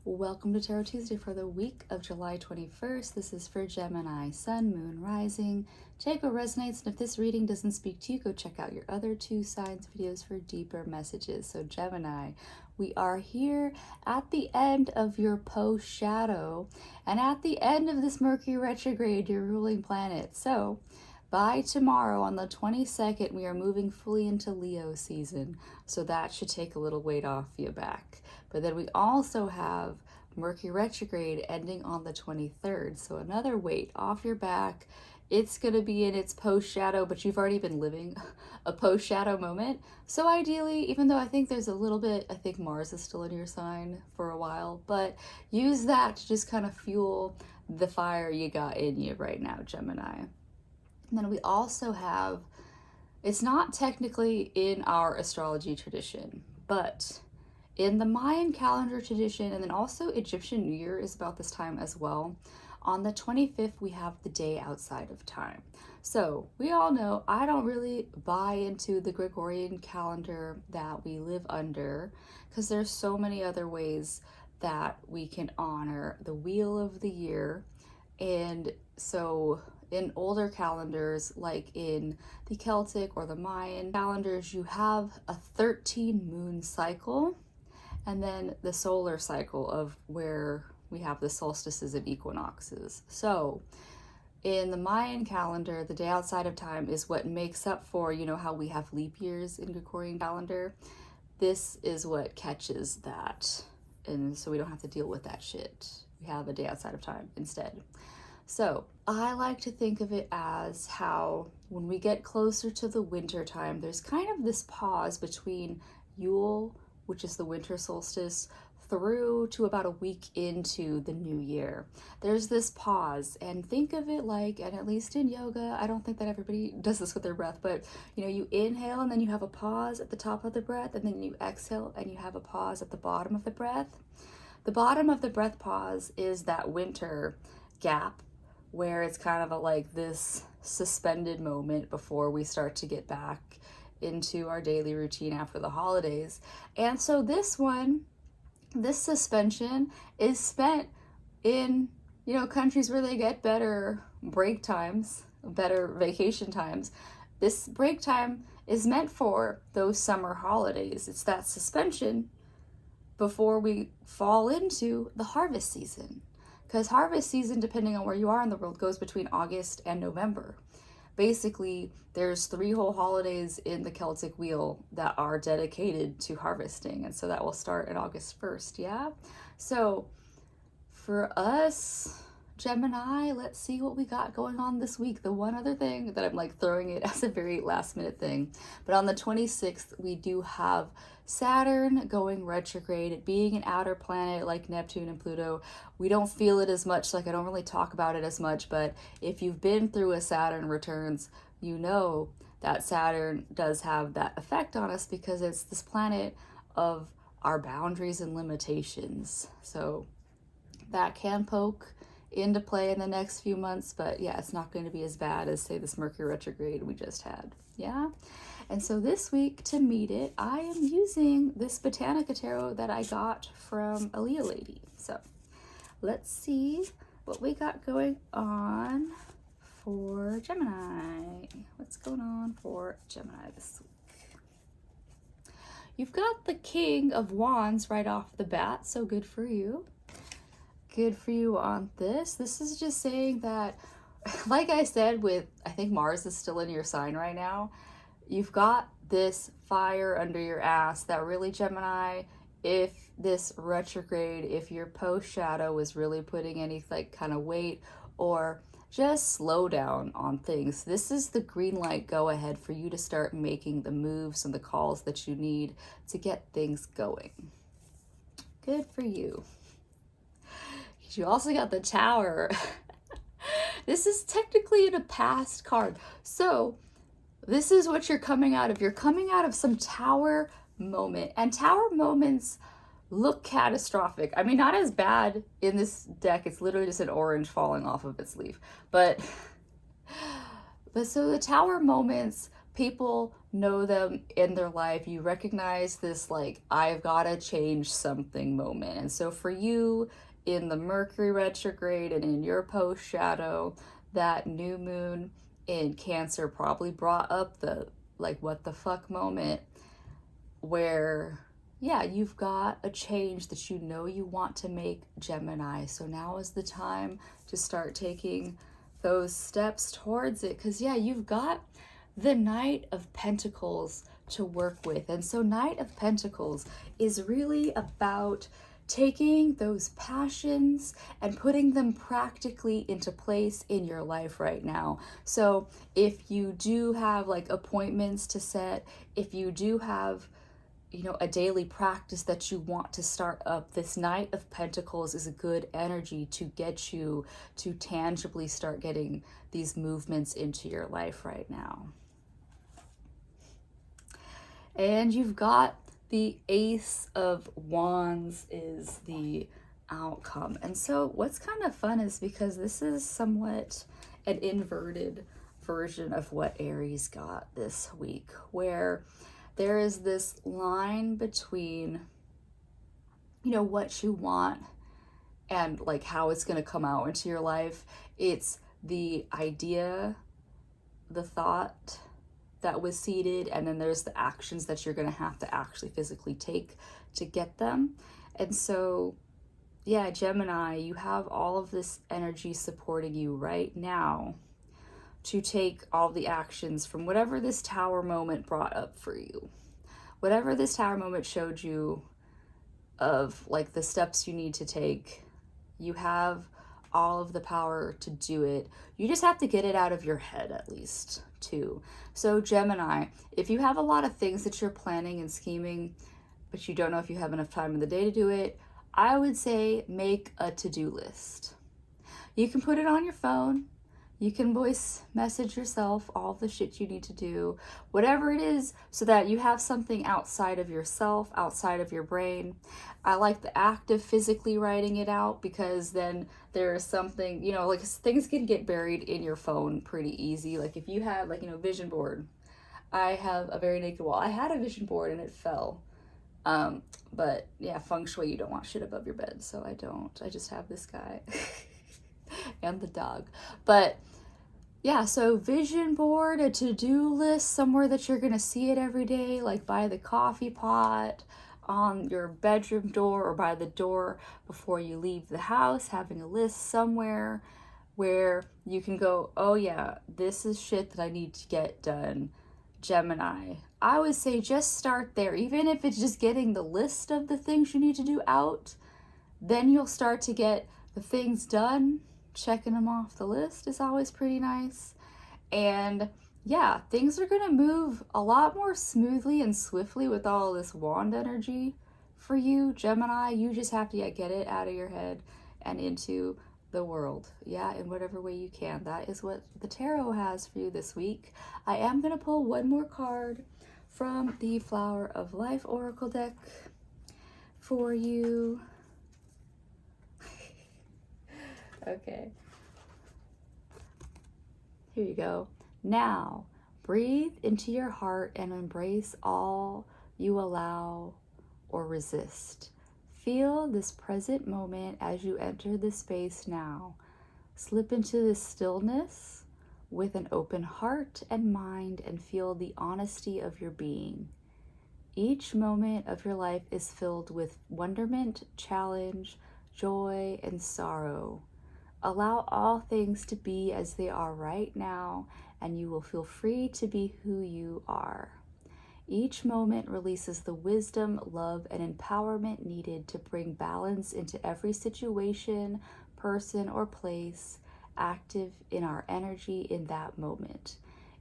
Welcome to Tarot Tuesday for the week of July 21st. This is for Gemini, Sun, Moon, Rising. Take what resonates, and if this reading doesn't speak to you, go check out your other two signs videos for deeper messages. So Gemini, we are here at the end of your post shadow and at the end of this Mercury retrograde, your ruling planet. So by tomorrow on the 22nd, we are moving fully into Leo season. So that should take a little weight off your back. But then we also have Mercury retrograde ending on the 23rd. So another weight off your back. It's going to be in its post-shadow, but you've already been living a post-shadow moment. So ideally, even though I think there's a little bit, I think Mars is still in your sign for a while, but use that to just kind of fuel the fire you got in you right now, Gemini. And then we also have, it's not technically in our astrology tradition, but in the Mayan calendar tradition, and then also Egyptian New Year is about this time as well. On the 25th, we have the day outside of time. So we all know I don't really buy into the Gregorian calendar that we live under, because there's so many other ways that we can honor the wheel of the year. And so in older calendars, like in the Celtic or the Mayan calendars, you have a 13 moon cycle, and then the solar cycle of where we have the solstices and equinoxes. So in the Mayan calendar, the day outside of time is what makes up for, you know, how we have leap years in Gregorian calendar. This is what catches that. And so we don't have to deal with that shit. We have a day outside of time instead. So I like to think of it as how when we get closer to the winter time, there's kind of this pause between Yule, which is the winter solstice, through to about a week into the new year. There's this pause, and think of it like, and at least in yoga, I don't think that everybody does this with their breath, but you know, you inhale and then you have a pause at the top of the breath, and then you exhale and you have a pause at the bottom of the breath. The bottom of the breath pause is that winter gap where it's kind of a, like this suspended moment before we start to get back into our daily routine after the holidays. And so this suspension is spent in, you know, countries where they get better break times, better vacation times. This break time is meant for those summer holidays. It's that suspension before we fall into the harvest season. Because harvest season, depending on where you are in the world, goes between August and November. Basically, there's 3 whole holidays in the Celtic wheel that are dedicated to harvesting, and so that will start at August 1st, yeah? So for us, Gemini, let's see what we got going on this week. The one other thing that I'm like throwing it as a very last minute thing, but on the 26th, we do have Saturn going retrograde. Being an outer planet like Neptune and Pluto, we don't feel it as much, like I don't really talk about it as much, but if you've been through a Saturn returns, you know that Saturn does have that effect on us because it's this planet of our boundaries and limitations. So that can poke into play in the next few months, but yeah, it's not going to be as bad as, say, this Mercury retrograde we just had. Yeah. And so this week, to meet it, I am using this Botanica Tarot that I got from a Leo lady. So let's see what we got going on for Gemini. What's going on for Gemini this week? You've got the King of Wands right off the bat, so good for you. Good for you on this. This is just saying that, like I said, with, I think Mars is still in your sign right now, you've got this fire under your ass that really, Gemini, if this retrograde, if your post shadow is really putting any like kind of weight or just slow down on things, this is the green light go ahead for you to start making the moves and the calls that you need to get things going. Good for you. You also got the Tower. This is technically in a past card. So this is what you're coming out of. You're coming out of some Tower moment. And Tower moments look catastrophic. I mean, not as bad in this deck. It's literally just an orange falling off of its leaf. But so the Tower moments people know them in their life. You recognize this, like, I've got to change something moment. And so for you, in the Mercury retrograde and in your post shadow, that new moon in Cancer probably brought up the, like, what the fuck moment where, yeah, you've got a change that you know you want to make, Gemini. So now is the time to start taking those steps towards it. Because, yeah, you've got the Knight of Pentacles to work with. And so Knight of Pentacles is really about taking those passions and putting them practically into place in your life right now. So if you do have like appointments to set, if you do have, you know, a daily practice that you want to start up, this Knight of Pentacles is a good energy to get you to tangibly start getting these movements into your life right now. And you've got the Ace of Wands is the outcome. And so what's kind of fun is because this is somewhat an inverted version of what Aries got this week, where there is this line between, you know, what you want and like how it's going to come out into your life. It's the idea, the thought that was seeded, and then there's the actions that you're going to have to actually physically take to get them. And so, yeah, Gemini, you have all of this energy supporting you right now to take all the actions from whatever this Tower moment brought up for you. Whatever this Tower moment showed you of like the steps you need to take, you have all of the power to do it. You just have to get it out of your head at least too. So Gemini, if you have a lot of things that you're planning and scheming, but you don't know if you have enough time in the day to do it, I would say make a to-do list. You can put it on your phone. You can voice message yourself all the shit you need to do, whatever it is, so that you have something outside of yourself, outside of your brain. I like the act of physically writing it out because then there's something, you know, like things can get buried in your phone pretty easy. Like if you have like, you know, vision board. I have a very naked wall. I had a vision board and it fell. But yeah, feng shui, you don't want shit above your bed. So I don't. I just have this guy and the dog. But yeah, so vision board, a to-do list, somewhere that you're going to see it every day, like by the coffee pot, on your bedroom door, or by the door before you leave the house, having a list somewhere where you can go, oh yeah, this is shit that I need to get done. Gemini, I would say just start there. Even if it's just getting the list of the things you need to do out, then you'll start to get the things done. Checking them off the list is always pretty nice. And yeah, things are going to move a lot more smoothly and swiftly with all this wand energy for you, Gemini. You just have to get it out of your head and into the world. Yeah, in whatever way you can. That is what the tarot has for you this week. I am going to pull one more card from the Flower of Life Oracle deck for you. Okay. Here you go. Now, breathe into your heart and embrace all you allow or resist. Feel this present moment as you enter the space now. Slip into this stillness with an open heart and mind and feel the honesty of your being. Each moment of your life is filled with wonderment, challenge, joy, and sorrow. Allow all things to be as they are right now, and you will feel free to be who you are. Each moment releases the wisdom, love, and empowerment needed to bring balance into every situation, person, or place active in our energy in that moment.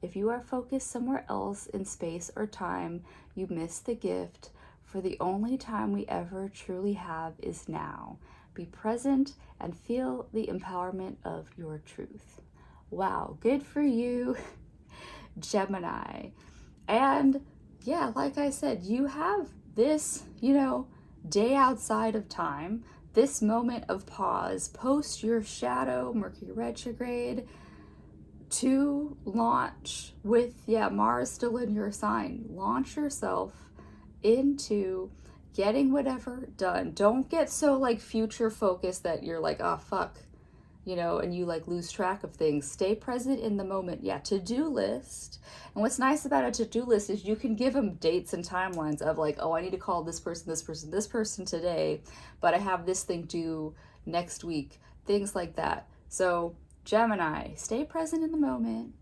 If you are focused somewhere else in space or time, you miss the gift, for the only time we ever truly have is now. Be present and feel the empowerment of your truth. Wow, good for you, Gemini. And yeah, like I said, you have this, you know, day outside of time, this moment of pause, post your shadow, Mercury retrograde, to launch with, Mars still in your sign. Launch yourself into getting whatever done. Don't get so like future focused that you're like, oh fuck, and you like lose track of things. Stay present in the moment. Yeah, to-do list. And what's nice about a to-do list is you can give them dates and timelines of like, oh, I need to call this person, this person, this person today, but I have this thing due next week. Things like that. So Gemini, stay present in the moment.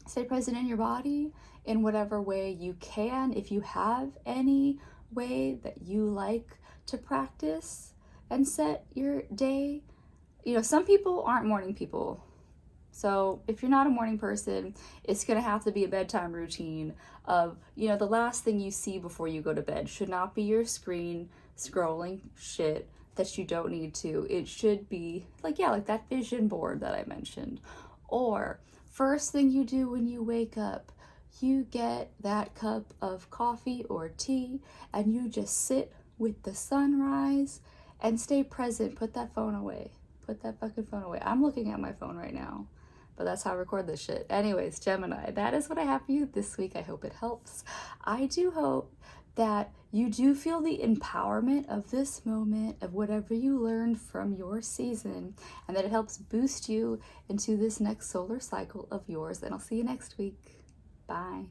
Stay present in your body in whatever way you can. If you have any way that you like to practice and set your day, some people aren't morning people. So if you're not a morning person, it's going to have to be a bedtime routine of, the last thing you see before you go to bed should not be your screen scrolling shit that you don't need to. It should be like that vision board that I mentioned. Or first thing you do when you wake up, you get that cup of coffee or tea and you just sit with the sunrise and stay present. Put that phone away. Put that fucking phone away. I'm looking at my phone right now, but that's how I record this shit. Anyways, Gemini, that is what I have for you this week. I hope it helps. I do hope that you do feel the empowerment of this moment, of whatever you learned from your season, and that it helps boost you into this next solar cycle of yours. And I'll see you next week. Bye.